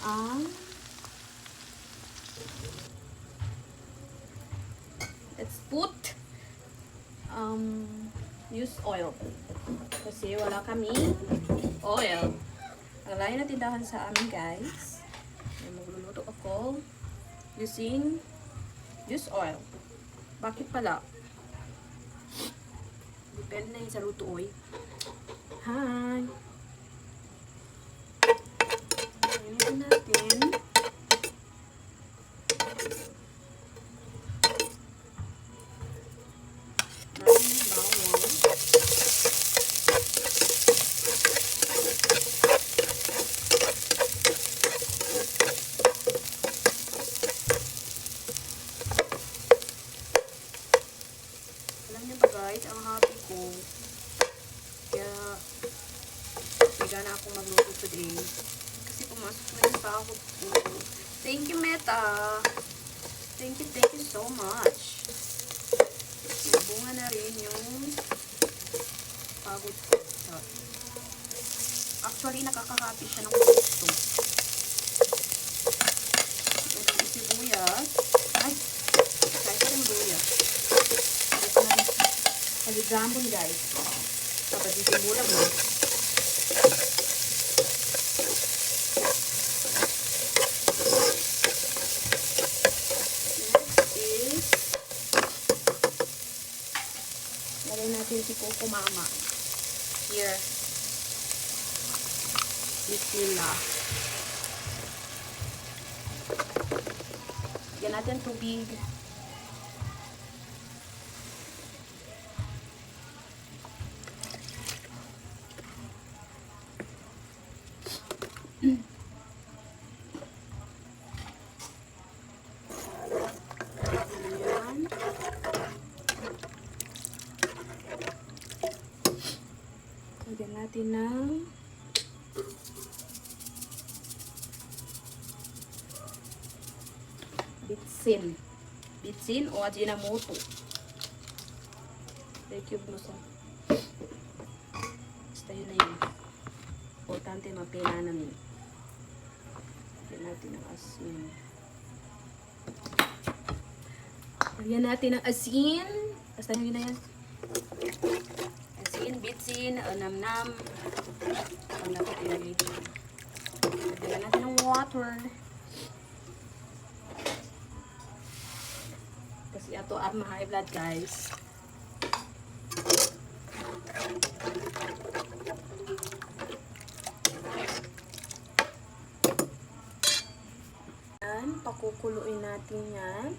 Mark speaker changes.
Speaker 1: ang let's put use oil. Kasi wala kaming oil. Ang layo na tindahan sa amin, guys. Magluluto ako using use oil. Bakit pala? Depende na yun sa luto, oy. Hi! Ayan natin. Alam niyo ba guys, ang happy ko, kaya nagana akong magluto today. Kasi pumasok na yung sahod ko. Thank you, Meta! Thank you so much. Nabunga na rin yung pagod ko. Actually, nakaka-happy siya ng gusto. Yung sibuyas. Ay! Kahit rin luya. Nag-example guys. Tapos isimulang mo. Next is lagay natin si Coco Mama. Here. Bismillah. Lagyan natin tubig. Lagyan natin ng bitsin. Bitsin o Ajinomoto. Cube mo sa. Basta yun na yun. Importante mapila namin. Lagyan natin ng asin. Lagyan natin ng asin. Basta yun na yan. Asin, bitsin, namnam. Ang natin ilagay dito. Lagyan natin ng water. Kasi ato ang high blood guys. Yan, pakukuluin natin yan.